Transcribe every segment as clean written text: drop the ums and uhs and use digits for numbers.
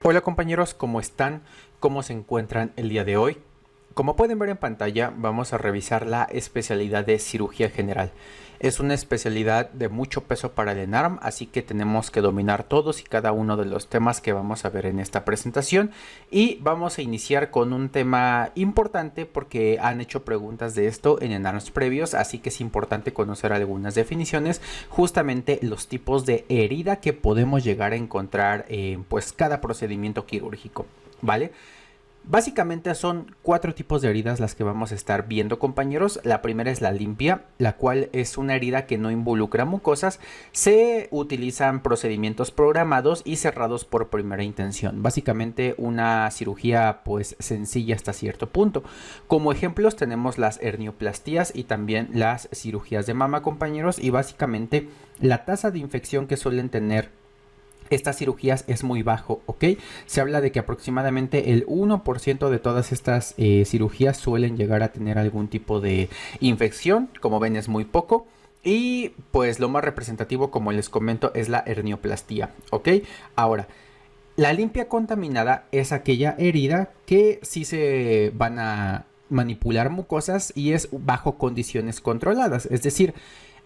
Hola compañeros, ¿cómo están? ¿Cómo se encuentran el día de hoy? Como pueden ver en pantalla, vamos a revisar la especialidad de cirugía general. Es una especialidad de mucho peso para el ENARM, así que tenemos que dominar todos y cada uno de los temas que vamos a ver en esta presentación. Y vamos a iniciar con un tema importante porque han hecho preguntas de esto en ENARMs previos, así que es importante conocer algunas definiciones, justamente los tipos de herida que podemos llegar a encontrar en pues cada procedimiento quirúrgico, ¿vale? Básicamente son 4 tipos de heridas las que vamos a estar viendo, compañeros. La primera es la limpia, la cual es una herida que no involucra mucosas. Se utilizan procedimientos programados y cerrados por primera intención. Básicamente una cirugía pues sencilla hasta cierto punto. Como ejemplos tenemos las hernioplastías y también las cirugías de mama, compañeros. Y básicamente la tasa de infección que suelen tener estas cirugías es muy bajo, ¿ok? Se habla de que aproximadamente el 1% de todas estas cirugías suelen llegar a tener algún tipo de infección. Como ven, es muy poco. Y pues lo más representativo, como les comento, es la hernioplastía, ¿ok? Ahora, la limpia contaminada es aquella herida que sí se van a manipular mucosas y es bajo condiciones controladas. Es decir,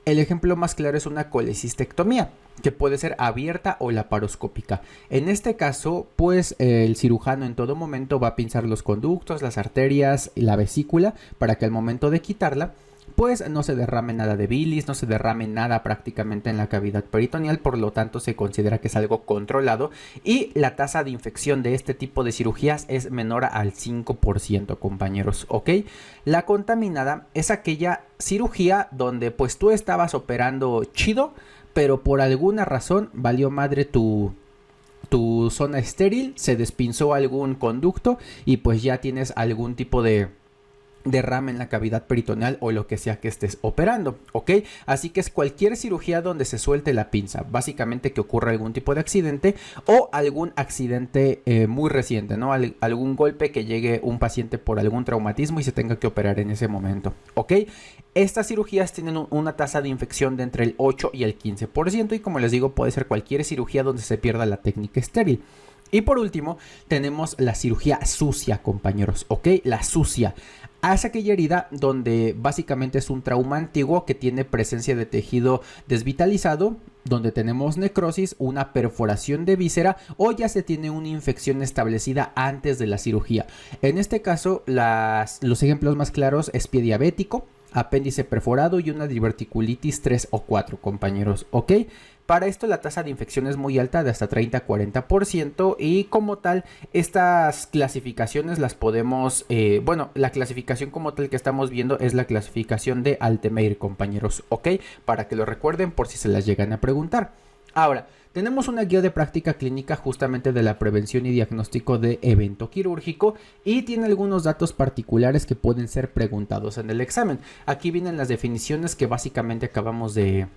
el ejemplo más claro es una colecistectomía, que puede ser abierta o laparoscópica. En este caso, pues el cirujano en todo momento va a pinzar los conductos, las arterias y la vesícula para que al momento de quitarla, pues no se derrame nada de bilis, no se derrame nada prácticamente en la cavidad peritoneal, por lo tanto se considera que es algo controlado y la tasa de infección de este tipo de cirugías es menor al 5%, compañeros, ¿ok? La contaminada es aquella cirugía donde pues tú estabas operando chido, pero por alguna razón valió madre tu zona estéril, se despinzó algún conducto y pues ya tienes algún tipo de derrame en la cavidad peritoneal o lo que sea que estés operando, ¿ok? Así que es cualquier cirugía donde se suelte la pinza, básicamente que ocurra algún tipo de accidente o algún accidente muy reciente, ¿no? Algún golpe que llegue un paciente por algún traumatismo y se tenga que operar en ese momento, ¿ok? Estas cirugías tienen una tasa de infección de entre el 8 y el 15% y como les digo puede ser cualquier cirugía donde se pierda la técnica estéril. Y por último tenemos la cirugía sucia, compañeros, ¿ok? La sucia. Es aquella herida donde básicamente es un trauma antiguo que tiene presencia de tejido desvitalizado, donde tenemos necrosis, una perforación de víscera o ya se tiene una infección establecida antes de la cirugía. En este caso, los ejemplos más claros es pie diabético, apéndice perforado y una diverticulitis 3 o 4, compañeros, ¿ok? Para esto la tasa de infección es muy alta, de hasta 30-40%, y como tal estas clasificaciones las podemos, bueno, la clasificación como tal que estamos viendo es la clasificación de Altemeir, compañeros, ¿ok? Para que lo recuerden por si se las llegan a preguntar. Ahora, tenemos una guía de práctica clínica justamente de la prevención y diagnóstico de evento quirúrgico y tiene algunos datos particulares que pueden ser preguntados en el examen. Aquí vienen las definiciones que básicamente acabamos de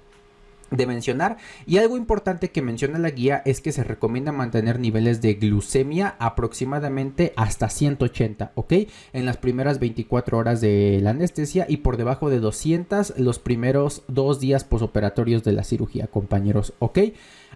mencionar, y algo importante que menciona la guía es que se recomienda mantener niveles de glucemia aproximadamente hasta 180, ¿ok? En las primeras 24 horas de la anestesia y por debajo de 200 los primeros 2 días posoperatorios de la cirugía, compañeros, ¿ok?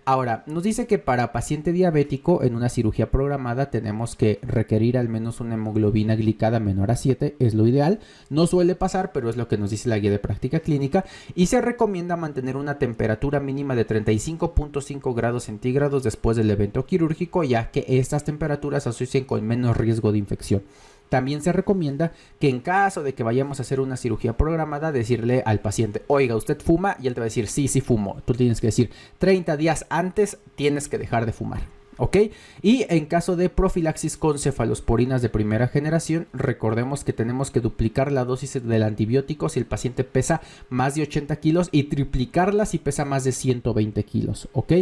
Ahora, nos dice que para paciente diabético en una cirugía programada tenemos que requerir al menos una hemoglobina glicada menor a 7, es lo ideal. No suele pasar, pero es lo que nos dice la guía de práctica clínica. Y se recomienda mantener una temperatura mínima de 35.5 grados centígrados después del evento quirúrgico, ya que estas temperaturas se asocian con menos riesgo de infección. También se recomienda que en caso de que vayamos a hacer una cirugía programada, decirle al paciente, oiga, ¿usted fuma? Y él te va a decir, sí, sí fumo. Tú tienes que decir, 30 días antes tienes que dejar de fumar, ¿ok? Y en caso de profilaxis con cefalosporinas de primera generación, recordemos que tenemos que duplicar la dosis del antibiótico si el paciente pesa más de 80 kilos y triplicarla si pesa más de 120 kilos, ¿ok?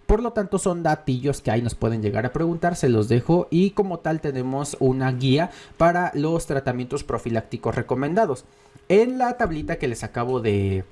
Por lo tanto, son datillos que ahí nos pueden llegar a preguntar, se los dejo, y como tal tenemos una guía para los tratamientos profilácticos recomendados. En la tablita que les acabo de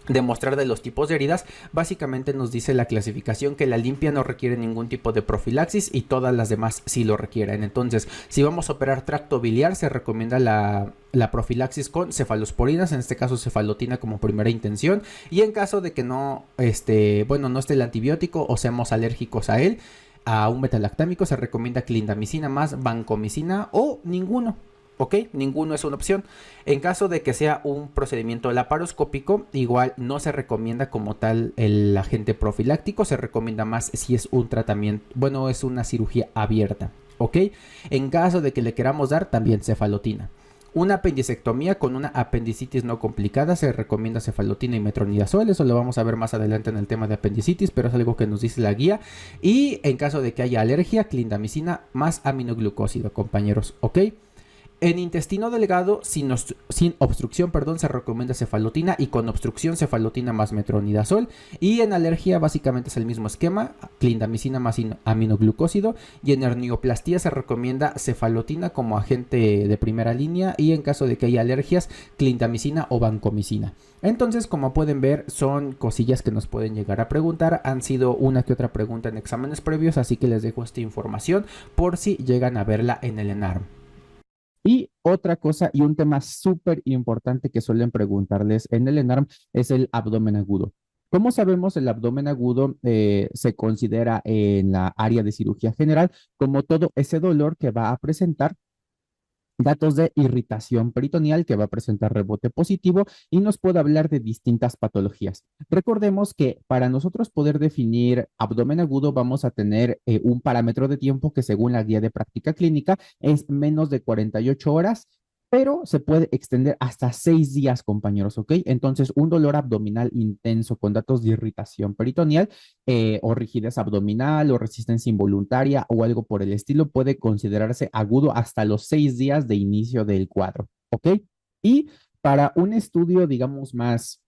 demostrar de los tipos de heridas, básicamente nos dice la clasificación que la limpia no requiere ningún tipo de profilaxis y todas las demás sí lo requieren. Entonces, si vamos a operar tracto biliar, se recomienda la profilaxis con cefalosporinas, en este caso cefalotina como primera intención, y en caso de que no, no esté el antibiótico o seamos alérgicos a él, A un betalactámico se recomienda clindamicina más vancomicina o ninguno. ¿Ok? Ninguno es una opción. En caso de que sea un procedimiento laparoscópico, igual no se recomienda como tal el agente profiláctico, se recomienda más si es un tratamiento, bueno, es una cirugía abierta. ¿Ok? En caso de que le queramos dar, también cefalotina. Una apendicectomía con una apendicitis no complicada se recomienda cefalotina y metronidazol. Eso lo vamos a ver más adelante en el tema de apendicitis, pero es algo que nos dice la guía. Y en caso de que haya alergia, clindamicina más aminoglucósido, compañeros. ¿Ok? En intestino delgado, sin obstrucción, perdón, se recomienda cefalotina y con obstrucción cefalotina más metronidazol. Y en alergia básicamente es el mismo esquema, clindamicina más aminoglucósido. Y en hernioplastia se recomienda cefalotina como agente de primera línea y en caso de que haya alergias, clindamicina o vancomicina. Entonces, como pueden ver, son cosillas que nos pueden llegar a preguntar. Han sido una que otra pregunta en exámenes previos, así que les dejo esta información por si llegan a verla en el ENARM. Y otra cosa y un tema súper importante que suelen preguntarles en el ENARM es el abdomen agudo. ¿Cómo sabemos el abdomen agudo se considera en la área de cirugía general como todo ese dolor que va a presentar datos de irritación peritoneal que va a presentar rebote positivo y nos puede hablar de distintas patologías? Recordemos que para nosotros poder definir abdomen agudo vamos a tener un parámetro de tiempo que según la guía de práctica clínica es menos de 48 horas, pero se puede extender hasta 6 días, compañeros, ¿ok? Entonces, un dolor abdominal intenso con datos de irritación peritoneal o rigidez abdominal o resistencia involuntaria o algo por el estilo puede considerarse agudo hasta los 6 días de inicio del cuadro, ¿ok? Y para un estudio, digamos, más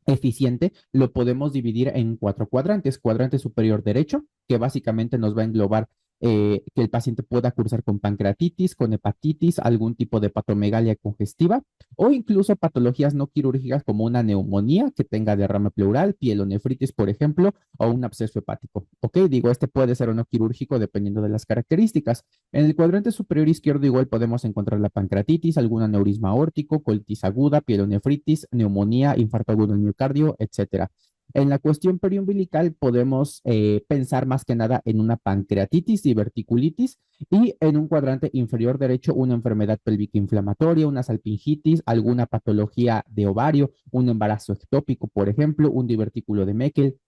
eficiente, lo podemos dividir en 4 cuadrantes. Cuadrante superior derecho, que básicamente nos va a englobar que el paciente pueda cursar con pancreatitis, con hepatitis, algún tipo de patomegalia congestiva o incluso patologías no quirúrgicas como una neumonía que tenga derrame pleural, pielonefritis, por ejemplo, o un absceso hepático. Ok, digo, este puede ser o no quirúrgico dependiendo de las características. En el cuadrante superior izquierdo igual podemos encontrar la pancreatitis, alguna aneurisma aórtico, colitis aguda, pielonefritis, neumonía, infarto agudo del miocardio, etcétera. En la cuestión periumbilical podemos pensar más que nada en una pancreatitis, diverticulitis y en un cuadrante inferior derecho una enfermedad pélvica inflamatoria, una salpingitis, alguna patología de ovario, un embarazo ectópico, por ejemplo, un divertículo de Meckel,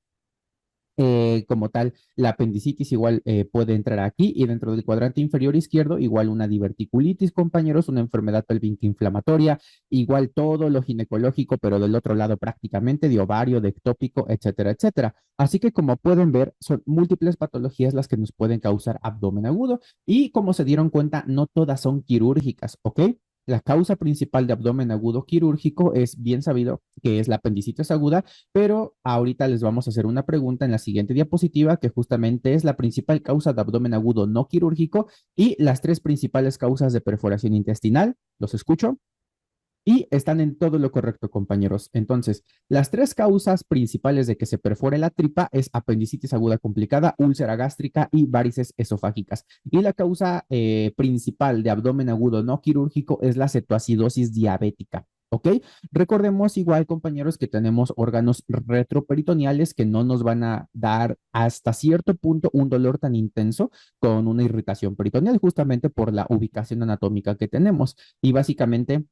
como tal, la apendicitis igual puede entrar aquí y dentro del cuadrante inferior izquierdo igual una diverticulitis, compañeros, una enfermedad pélvica inflamatoria, igual todo lo ginecológico, pero del otro lado prácticamente de ovario, de ectópico, etcétera, etcétera. Así que como pueden ver, son múltiples patologías las que nos pueden causar abdomen agudo y como se dieron cuenta, no todas son quirúrgicas, ¿ok? La causa principal de abdomen agudo quirúrgico es bien sabido que es la apendicitis aguda, pero ahorita les vamos a hacer una pregunta en la siguiente diapositiva que justamente es la principal causa de abdomen agudo no quirúrgico y las 3 principales causas de perforación intestinal. ¿Los escucho? Y están en todo lo correcto, compañeros. Entonces, las 3 causas principales de que se perfore la tripa es apendicitis aguda complicada, úlcera gástrica y varices esofágicas. Y la causa principal de abdomen agudo no quirúrgico es la cetoacidosis diabética. ¿Ok? Recordemos igual, compañeros, que tenemos órganos retroperitoneales que no nos van a dar hasta cierto punto un dolor tan intenso con una irritación peritoneal, justamente por la ubicación anatómica que tenemos. Y básicamente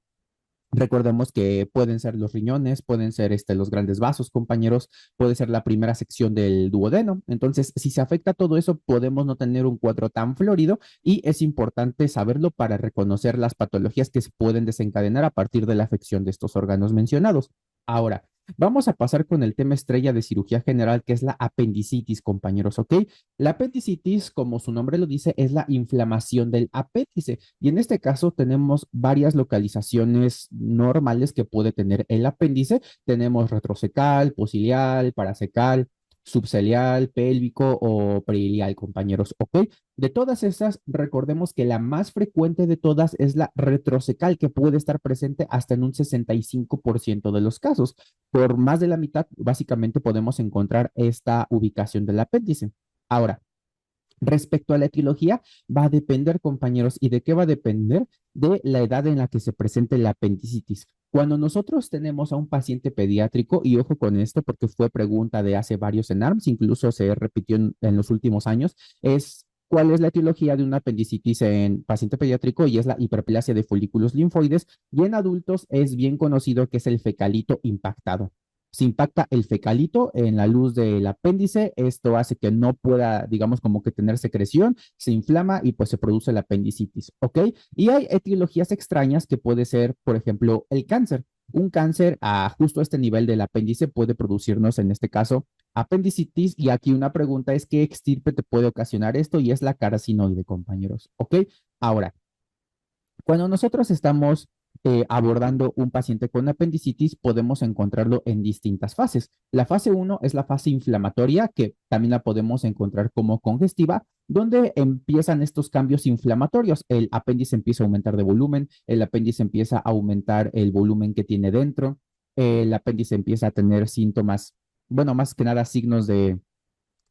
recordemos que pueden ser los riñones, pueden ser los grandes vasos, compañeros, puede ser la primera sección del duodeno. Entonces, si se afecta todo eso, podemos no tener un cuadro tan florido y es importante saberlo para reconocer las patologías que se pueden desencadenar a partir de la afección de estos órganos mencionados. Ahora, vamos a pasar con el tema estrella de cirugía general, que es la apendicitis, compañeros, ¿ok? La apendicitis, como su nombre lo dice, es la inflamación del apéndice. Y en este caso tenemos varias localizaciones normales que puede tener el apéndice. Tenemos retrocecal, posilial, paracecal, subcelial, pélvico o perilial, compañeros. ¿Ok? De todas esas, recordemos que la más frecuente de todas es la retrocecal, que puede estar presente hasta en un 65% de los casos. Por más de la mitad, básicamente podemos encontrar esta ubicación del apéndice. Ahora, respecto a la etiología, va a depender, compañeros, ¿y de qué va a depender? De la edad en la que se presente la apendicitis. Cuando nosotros tenemos a un paciente pediátrico, y ojo con esto porque fue pregunta de hace varios en ARMS, incluso se repitió en los últimos años, es cuál es la etiología de una apendicitis en paciente pediátrico y es la hiperplasia de folículos linfoides, y en adultos es bien conocido que es el fecalito impactado. Se impacta el fecalito en la luz del apéndice, esto hace que no pueda, digamos, como que tener secreción, se inflama y pues se produce la apendicitis, ¿ok? Y hay etiologías extrañas que puede ser, por ejemplo, el cáncer. Un cáncer a justo este nivel del apéndice puede producirnos, en este caso, apendicitis. Y aquí una pregunta es, ¿qué extirpe te puede ocasionar esto? Y es la carcinoide, compañeros, ¿ok? Ahora, cuando nosotros estamos abordando un paciente con apendicitis, podemos encontrarlo en distintas fases. La fase uno es la fase inflamatoria, que también la podemos encontrar como congestiva, donde empiezan estos cambios inflamatorios. El apéndice empieza a aumentar de volumen, el apéndice empieza a aumentar el volumen que tiene dentro, el apéndice empieza a tener síntomas, bueno, más que nada signos de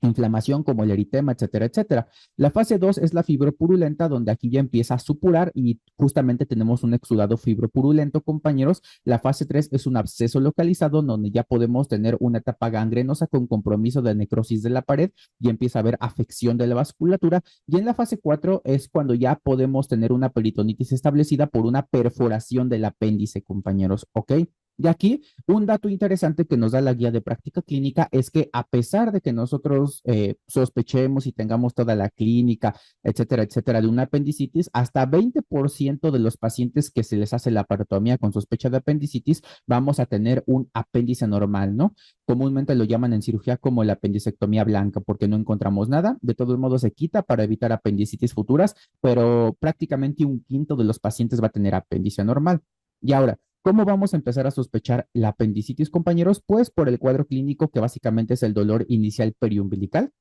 inflamación como el eritema, etcétera, etcétera. La fase 2 es la fibropurulenta, donde aquí ya empieza a supurar y justamente tenemos un exudado fibropurulento, compañeros. La fase 3 es un absceso localizado, donde ya podemos tener una etapa gangrenosa con compromiso de necrosis de la pared y empieza a haber afección de la vasculatura. Y en la fase 4 es cuando ya podemos tener una peritonitis establecida por una perforación del apéndice, compañeros, ¿ok? Y aquí un dato interesante que nos da la guía de práctica clínica es que a pesar de que nosotros sospechemos y tengamos toda la clínica, etcétera, etcétera, de una apendicitis, hasta 20% de los pacientes que se les hace la parotomía con sospecha de apendicitis, vamos a tener un apéndice normal, ¿no? Comúnmente lo llaman en cirugía como la apendicectomía blanca porque no encontramos nada. De todos modos se quita para evitar apendicitis futuras, pero prácticamente un quinto de los pacientes va a tener apéndice normal. Y ahora, ¿cómo vamos a empezar a sospechar la apendicitis, compañeros? Pues por el cuadro clínico que básicamente es el dolor inicial periumbilical,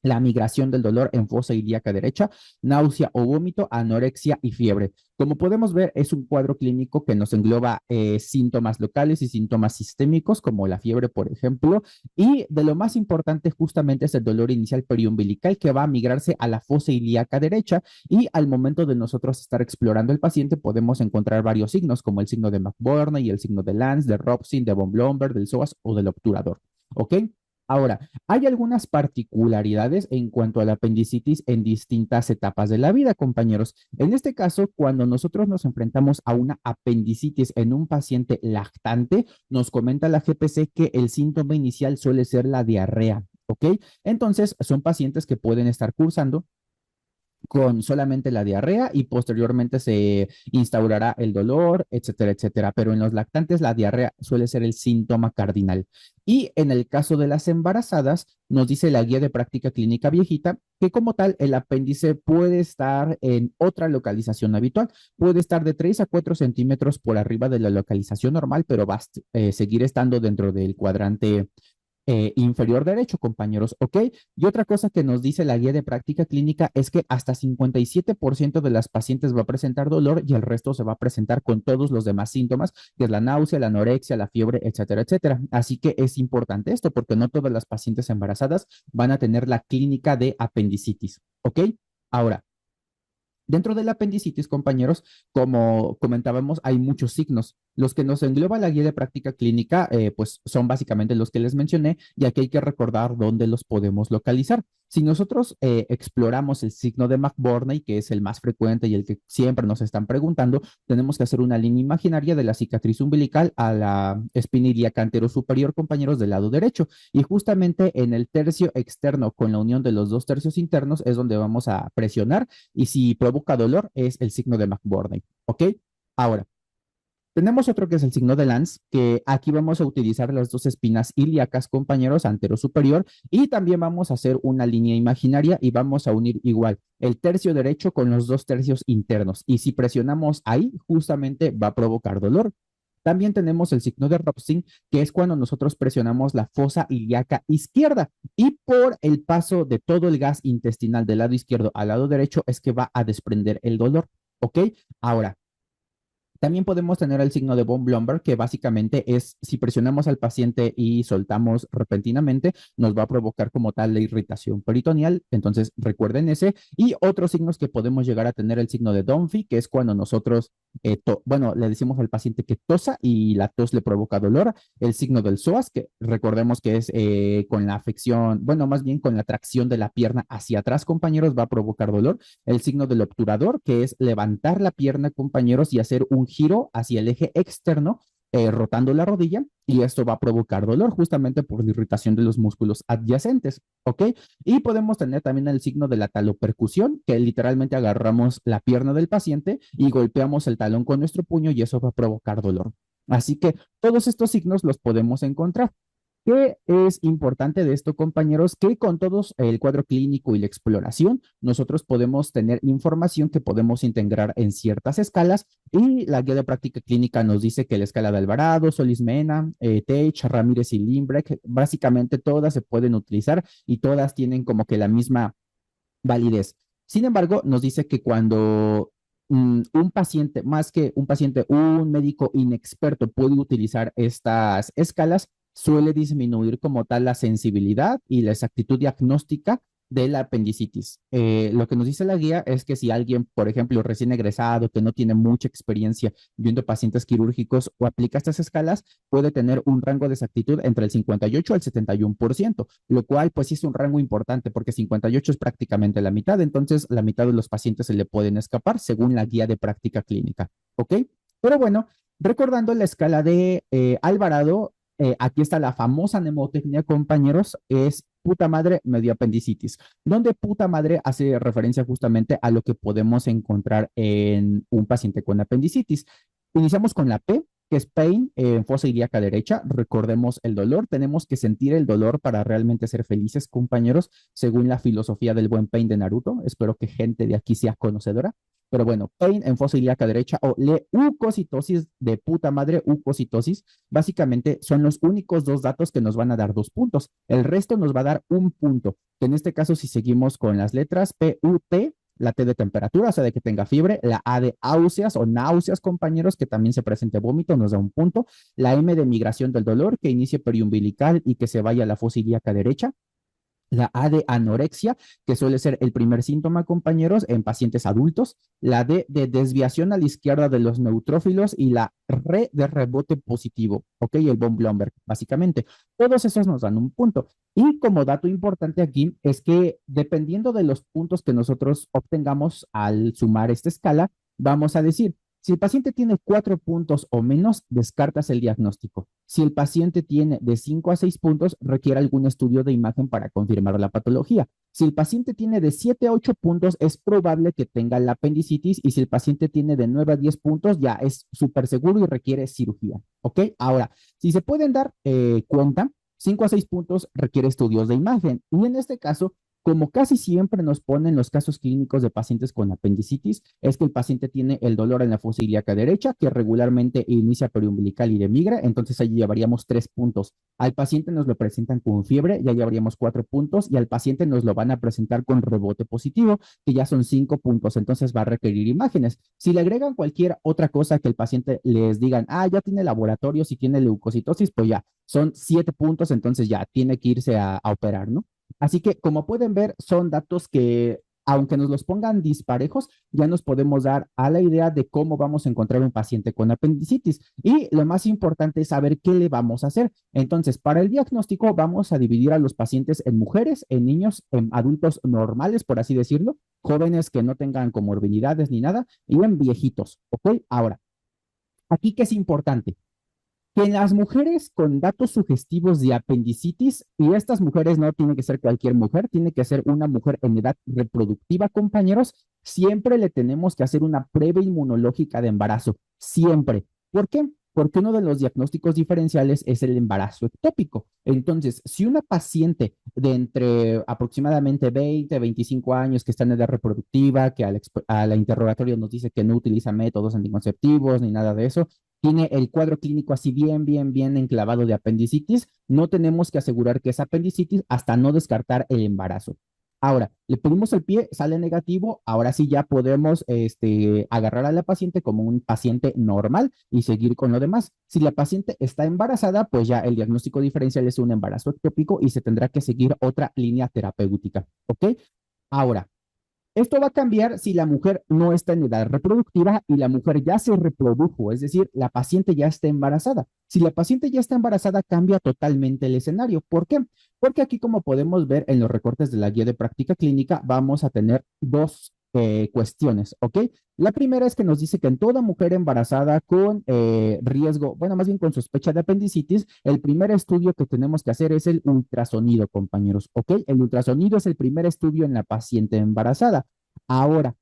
la migración del dolor en fosa ilíaca derecha, náusea o vómito, anorexia y fiebre. Como podemos ver, es un cuadro clínico que nos engloba síntomas locales y síntomas sistémicos, como la fiebre, por ejemplo, y de lo más importante justamente es el dolor inicial periumbilical que va a migrarse a la fosa ilíaca derecha y al momento de nosotros estar explorando el paciente podemos encontrar varios signos, como el signo de McBurney y el signo de Lanz, de Robson, de von Blomberg, del psoas o del obturador. ¿Ok? Ahora, hay algunas particularidades en cuanto a la apendicitis en distintas etapas de la vida, compañeros. En este caso, cuando nosotros nos enfrentamos a una apendicitis en un paciente lactante, nos comenta la GPC que el síntoma inicial suele ser la diarrea, ¿ok? Entonces, son pacientes que pueden estar cursando con solamente la diarrea y posteriormente se instaurará el dolor, etcétera, etcétera. Pero en los lactantes la diarrea suele ser el síntoma cardinal. Y en el caso de las embarazadas, nos dice la guía de práctica clínica viejita que como tal el apéndice puede estar en otra localización habitual, puede estar de 3 a 4 centímetros por arriba de la localización normal, pero va a seguir estando dentro del cuadrante inferior derecho, compañeros, ¿ok? Y otra cosa que nos dice la guía de práctica clínica es que hasta 57% de las pacientes va a presentar dolor y el resto se va a presentar con todos los demás síntomas, que es la náusea, la anorexia, la fiebre, etcétera, etcétera. Así que es importante esto porque no todas las pacientes embarazadas van a tener la clínica de apendicitis, ¿ok? Ahora, dentro de la apendicitis, compañeros, como comentábamos, hay muchos signos. Los que nos engloba la guía de práctica clínica, pues son básicamente los que les mencioné, y aquí hay que recordar dónde los podemos localizar. Si nosotros exploramos el signo de McBurney, que es el más frecuente y el que siempre nos están preguntando, tenemos que hacer una línea imaginaria de la cicatriz umbilical a la espina ilíaca anterior superior, compañeros, del lado derecho. Y justamente en el tercio externo con la unión de los dos tercios internos es donde vamos a presionar y si provoca dolor es el signo de McBurney, ¿ok? Ahora, tenemos otro que es el signo de Lanz, que aquí vamos a utilizar las dos espinas ilíacas, compañeros, antero superior, y también vamos a hacer una línea imaginaria y vamos a unir igual el tercio derecho con los dos tercios internos. Y si presionamos ahí, justamente va a provocar dolor. También tenemos el signo de Robson, que es cuando nosotros presionamos la fosa ilíaca izquierda y por el paso de todo el gas intestinal del lado izquierdo al lado derecho es que va a desprender el dolor. ¿Ok? Ahora, También podemos tener el signo de von Blomberg, que básicamente es si presionamos al paciente y soltamos repentinamente, nos va a provocar como tal la irritación peritoneal. Entonces, recuerden ese. Y otros signos que podemos llegar a tener el signo de Dunphy, que es cuando nosotros, bueno, le decimos al paciente que tosa y la tos le provoca dolor. El signo del psoas, que recordemos que es con la afección, bueno, más bien con la tracción de la pierna hacia atrás, compañeros, va a provocar dolor. El signo del obturador, que es levantar la pierna, compañeros, y hacer un giro hacia el eje externo, rotando la rodilla, y esto va a provocar dolor justamente por la irritación de los músculos adyacentes, ¿ok? Y podemos tener también el signo de la talopercusión, que literalmente agarramos la pierna del paciente y golpeamos el talón con nuestro puño y eso va a provocar dolor. Así que todos estos signos los podemos encontrar. ¿Qué es importante de esto, compañeros? Que con todos el cuadro clínico y la exploración, nosotros podemos tener información que podemos integrar en ciertas escalas y la guía de práctica clínica nos dice que la escala de Alvarado, Solís Mena, Teich, Ramírez y Lindbeck, básicamente todas se pueden utilizar y todas tienen como que la misma validez. Sin embargo, nos dice que cuando un paciente, más que un paciente, un médico inexperto puede utilizar estas escalas, suele disminuir como tal la sensibilidad y la exactitud diagnóstica de la apendicitis. Lo que nos dice la guía es que si alguien, por ejemplo, recién egresado, que no tiene mucha experiencia viendo pacientes quirúrgicos o aplica estas escalas, puede tener un rango de exactitud entre el 58 al 71%, lo cual pues sí es un rango importante porque 58 es prácticamente la mitad, entonces la mitad de los pacientes se le pueden escapar según la guía de práctica clínica, ¿ok? Pero bueno, recordando la escala de Alvarado, aquí está la famosa mnemotecnia, compañeros, es puta madre medio apendicitis, donde puta madre hace referencia justamente a lo que podemos encontrar en un paciente con apendicitis. Iniciamos con la P, que es pain, en fosa ilíaca derecha. Recordemos el dolor. Tenemos que sentir el dolor para realmente ser felices, compañeros, según la filosofía del buen pain de Naruto. Espero que gente de aquí sea conocedora. Pero bueno, pain en fosa ilíaca derecha o leucocitosis de puta madre, leucocitosis, básicamente son los únicos dos datos que nos van a dar 2 puntos. El resto nos va a dar un punto, que en este caso si seguimos con las letras PUT, la T de temperatura, o sea, de que tenga fiebre, la A de áuseas o náuseas, compañeros, que también se presente vómito, nos da un punto, la M de migración del dolor, que inicie periumbilical y que se vaya a la fosa ilíaca derecha, la A de anorexia, que suele ser el primer síntoma, compañeros, en pacientes adultos, la D de desviación a la izquierda de los neutrófilos y la R de rebote positivo, ¿ok? El von Blomberg, básicamente. Todos esos nos dan un punto. Y como dato importante aquí es que dependiendo de los puntos que nosotros obtengamos al sumar esta escala, vamos a decir, si el paciente tiene 4 puntos o menos, descartas el diagnóstico. Si el paciente tiene de 5 a 6 puntos, requiere algún estudio de imagen para confirmar la patología. Si el paciente tiene de 7 a 8 puntos, es probable que tenga la apendicitis y si el paciente tiene de 9 a 10 puntos, ya es súper seguro y requiere cirugía. ¿Ok? Ahora, si se pueden dar cuenta, 5 a 6 puntos requiere estudios de imagen y en este caso como casi siempre nos ponen los casos clínicos de pacientes con apendicitis, es que el paciente tiene el dolor en la fosa ilíaca derecha, que regularmente inicia periumbilical y demigra, entonces ahí llevaríamos 3 puntos. Al paciente nos lo presentan con fiebre, ya llevaríamos 4 puntos, y al paciente nos lo van a presentar con rebote positivo, que ya son 5 puntos, entonces va a requerir imágenes. Si le agregan cualquier otra cosa que el paciente les digan, ya tiene laboratorio, si tiene leucocitosis, pues ya, son 7 puntos, entonces ya tiene que irse a operar, ¿no? Así que, como pueden ver, son datos que, aunque nos los pongan disparejos, ya nos podemos dar a la idea de cómo vamos a encontrar un paciente con apendicitis. Y lo más importante es saber qué le vamos a hacer. Entonces, para el diagnóstico, vamos a dividir a los pacientes en mujeres, en niños, en adultos normales, por así decirlo, jóvenes que no tengan comorbilidades ni nada, y en viejitos. ¿Ok? Ahora, aquí, ¿qué es importante? Que en las mujeres con datos sugestivos de apendicitis, y estas mujeres no tienen que ser cualquier mujer, tiene que ser una mujer en edad reproductiva, compañeros, siempre le tenemos que hacer una prueba inmunológica de embarazo, siempre. ¿Por qué? Porque uno de los diagnósticos diferenciales es el embarazo ectópico. Entonces, si una paciente de entre aproximadamente 20, 25 años que está en edad reproductiva, que a la interrogatorio nos dice que no utiliza métodos anticonceptivos ni nada de eso, tiene el cuadro clínico así bien enclavado de apendicitis, no tenemos que asegurar que es apendicitis hasta no descartar el embarazo. Ahora, le pedimos el pie, sale negativo, ahora sí ya podemos agarrar a la paciente como un paciente normal y seguir con lo demás. Si la paciente está embarazada, pues ya el diagnóstico diferencial es un embarazo ectópico y se tendrá que seguir otra línea terapéutica, ¿ok? Ahora, esto va a cambiar si la mujer no está en edad reproductiva y la mujer ya se reprodujo, es decir, la paciente ya está embarazada. Si la paciente ya está embarazada, cambia totalmente el escenario. ¿Por qué? Porque aquí, como podemos ver en los recortes de la guía de práctica clínica, vamos a tener dos cuestiones, ¿ok? La primera es que nos dice que en toda mujer embarazada con riesgo, bueno, más bien con sospecha de apendicitis, el primer estudio que tenemos que hacer es el ultrasonido, compañeros, ¿ok? El ultrasonido es el primer estudio en la paciente embarazada. Ahora,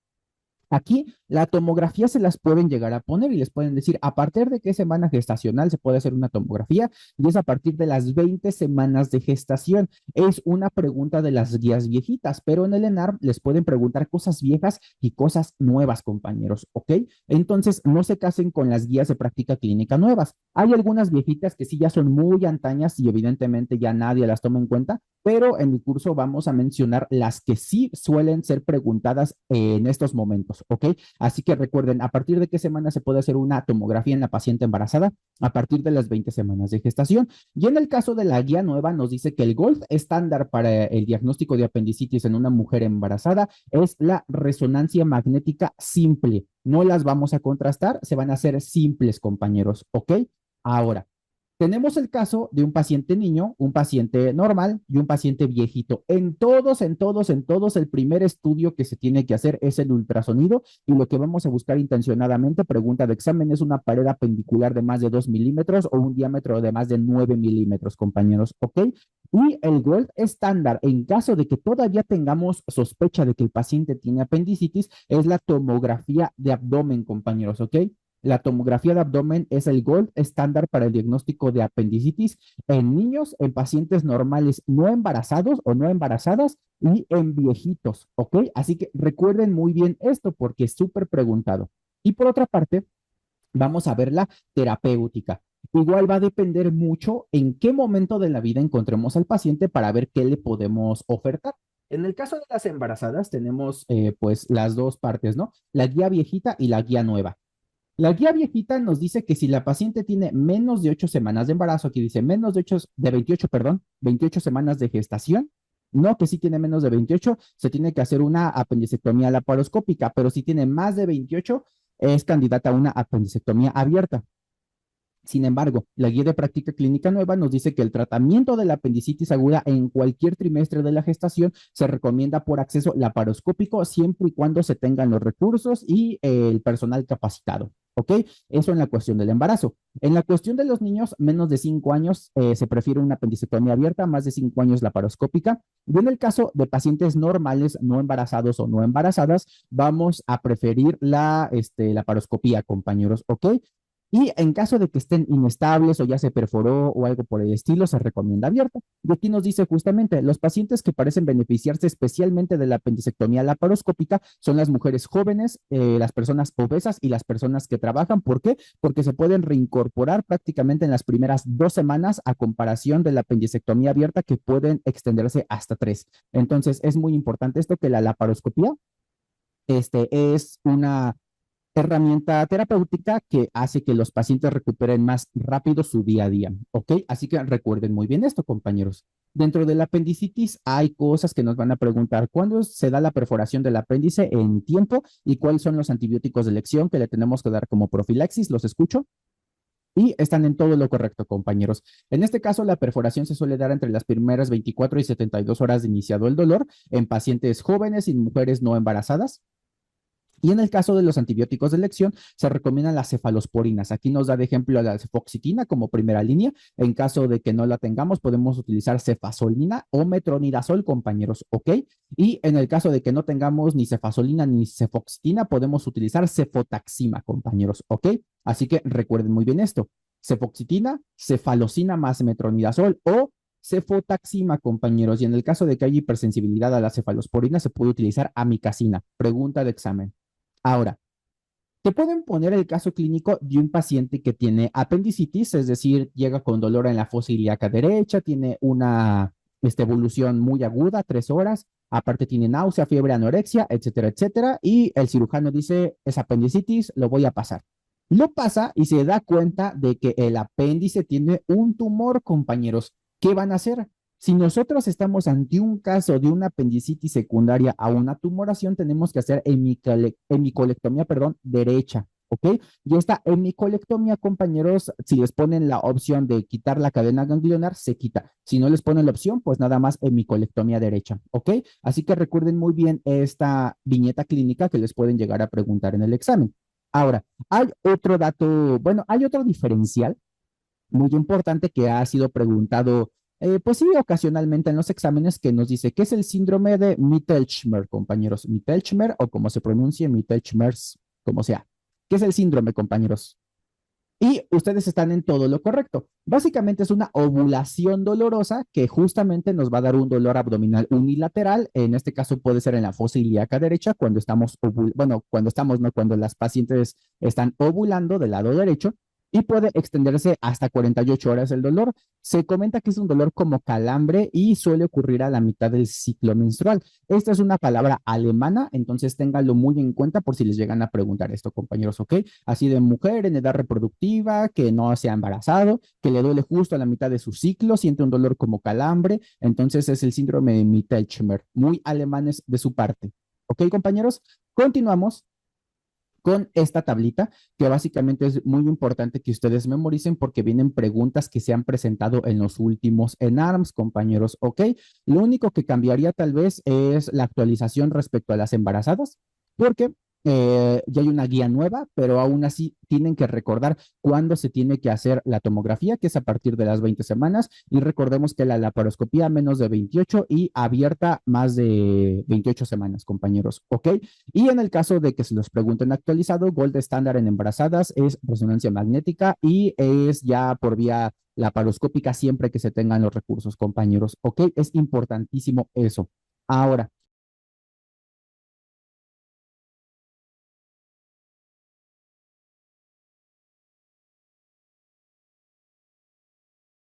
aquí la tomografía se las pueden llegar a poner y les pueden decir a partir de qué semana gestacional se puede hacer una tomografía y es a partir de las 20 semanas de gestación. Es una pregunta de las guías viejitas, pero en el ENARM les pueden preguntar cosas viejas y cosas nuevas, compañeros, ¿ok? Entonces, no se casen con las guías de práctica clínica nuevas. Hay algunas viejitas que sí ya son muy antañas y evidentemente ya nadie las toma en cuenta, pero en el curso vamos a mencionar las que sí suelen ser preguntadas en estos momentos, ¿ok? Así que recuerden, ¿a partir de qué semana se puede hacer una tomografía en la paciente embarazada? A partir de las 20 semanas de gestación. Y en el caso de la guía nueva nos dice que el gold estándar para el diagnóstico de apendicitis en una mujer embarazada es la resonancia magnética simple. No las vamos a contrastar, se van a hacer simples, compañeros, ¿ok? Ahora, tenemos el caso de un paciente niño, un paciente normal y un paciente viejito. En todos, el primer estudio que se tiene que hacer es el ultrasonido y lo que vamos a buscar intencionadamente, pregunta de examen, es una pared apendicular de más de 2 milímetros o un diámetro de más de 9 milímetros, compañeros, ¿ok? Y el gold estándar, en caso de que todavía tengamos sospecha de que el paciente tiene apendicitis, es la tomografía de abdomen, compañeros, ¿ok? La tomografía de abdomen es el gold estándar para el diagnóstico de apendicitis en niños, en pacientes normales no embarazados o no embarazadas y en viejitos, ¿ok? Así que recuerden muy bien esto porque es súper preguntado. Y por otra parte, vamos a ver la terapéutica. Igual va a depender mucho en qué momento de la vida encontremos al paciente para ver qué le podemos ofertar. En el caso de las embarazadas tenemos pues las dos partes, ¿no? La guía viejita y la guía nueva. La guía viejita nos dice que si la paciente tiene menos de 8 semanas de embarazo, aquí dice menos de 8, de 28, perdón, 28 semanas de gestación, no que si tiene menos de 28, se tiene que hacer una apendicectomía laparoscópica, pero si tiene más de 28, es candidata a una apendicectomía abierta. Sin embargo, la guía de práctica clínica nueva nos dice que el tratamiento de la apendicitis aguda en cualquier trimestre de la gestación se recomienda por acceso laparoscópico siempre y cuando se tengan los recursos y el personal capacitado. ¿Ok? Eso en la cuestión del embarazo. En la cuestión de los niños, menos de 5 años, se prefiere una apendicectomía abierta, más de 5 años laparoscópica. Y en el caso de pacientes normales, no embarazados o no embarazadas, vamos a preferir la laparoscopía, compañeros. ¿Ok? Y en caso de que estén inestables o ya se perforó o algo por el estilo, se recomienda abierta. Y aquí nos dice justamente, los pacientes que parecen beneficiarse especialmente de la apendicectomía laparoscópica son las mujeres jóvenes, las personas obesas y las personas que trabajan. ¿Por qué? Porque se pueden reincorporar prácticamente en las primeras 2 semanas a comparación de la apendicectomía abierta que pueden extenderse hasta 3. Entonces es muy importante esto que la laparoscopía es una herramienta terapéutica que hace que los pacientes recuperen más rápido su día a día, ¿ok? Así que recuerden muy bien esto, compañeros. Dentro de la apendicitis hay cosas que nos van a preguntar, ¿cuándo se da la perforación del apéndice en tiempo y cuáles son los antibióticos de elección que le tenemos que dar como profilaxis? ¿Los escucho? Y están en todo lo correcto, compañeros. En este caso, la perforación se suele dar entre las primeras 24 y 72 horas de iniciado el dolor en pacientes jóvenes y mujeres no embarazadas. Y en el caso de los antibióticos de elección, se recomiendan las cefalosporinas. Aquí nos da de ejemplo la cefoxitina como primera línea. En caso de que no la tengamos, podemos utilizar cefasolina o metronidazol, compañeros, ¿ok? Y en el caso de que no tengamos ni cefasolina ni cefoxitina, podemos utilizar cefotaxima, compañeros, ¿ok? Así que recuerden muy bien esto. Cefoxitina, cefalocina más metronidazol o cefotaxima, compañeros. Y en el caso de que haya hipersensibilidad a la cefalosporina, se puede utilizar amicacina. Pregunta de examen. Ahora, te pueden poner el caso clínico de un paciente que tiene apendicitis, es decir, llega con dolor en la fosa ilíaca derecha, tiene una evolución muy aguda, 3 horas, aparte tiene náusea, fiebre, anorexia, etcétera, etcétera, y el cirujano dice, es apendicitis, lo voy a pasar. Lo pasa y se da cuenta de que el apéndice tiene un tumor, compañeros. ¿Qué van a hacer? Si nosotros estamos ante un caso de una apendicitis secundaria a una tumoración, tenemos que hacer hemicolectomía, perdón, derecha, ¿ok? Y esta hemicolectomía, compañeros, si les ponen la opción de quitar la cadena ganglionar, se quita. Si no les ponen la opción, pues nada más hemicolectomía derecha, ¿ok? Así que recuerden muy bien esta viñeta clínica que les pueden llegar a preguntar en el examen. Ahora, hay otro dato, bueno, hay otro diferencial muy importante que ha sido preguntado, pues sí, ocasionalmente en los exámenes que nos dice, ¿qué es el síndrome de Mittelschmer, compañeros? Mittelschmer o como se pronuncia, Mittelschmers, como sea. ¿Qué es el síndrome, compañeros? Y ustedes están en todo lo correcto. Básicamente es una ovulación dolorosa que justamente nos va a dar un dolor abdominal unilateral. En este caso puede ser en la fosa ilíaca derecha cuando estamos, bueno, cuando estamos, no, cuando las pacientes están ovulando del lado derecho y puede extenderse hasta 48 horas el dolor. Se comenta que es un dolor como calambre y suele ocurrir a la mitad del ciclo menstrual. Esta es una palabra alemana, entonces ténganlo muy en cuenta por si les llegan a preguntar esto, compañeros, ¿ok? Así de mujer en edad reproductiva, que no se ha embarazado, que le duele justo a la mitad de su ciclo, siente un dolor como calambre, entonces es el síndrome de Mittelschmer, muy alemanes de su parte. ¿Ok, compañeros? Continuamos con esta tablita, que básicamente es muy importante que ustedes memoricen porque vienen preguntas que se han presentado en los últimos ENARMS, compañeros, ¿ok? Lo único que cambiaría tal vez es la actualización respecto a las embarazadas, porque ya hay una guía nueva, pero aún así tienen que recordar cuándo se tiene que hacer la tomografía, que es a partir de las 20 semanas, y recordemos que la laparoscopía menos de 28 y abierta más de 28 semanas, compañeros, ¿ok? Y en el caso de que se los pregunten actualizado, gold estándar en embarazadas es resonancia magnética y es ya por vía laparoscópica siempre que se tengan los recursos, compañeros, ¿ok? Es importantísimo eso. Ahora,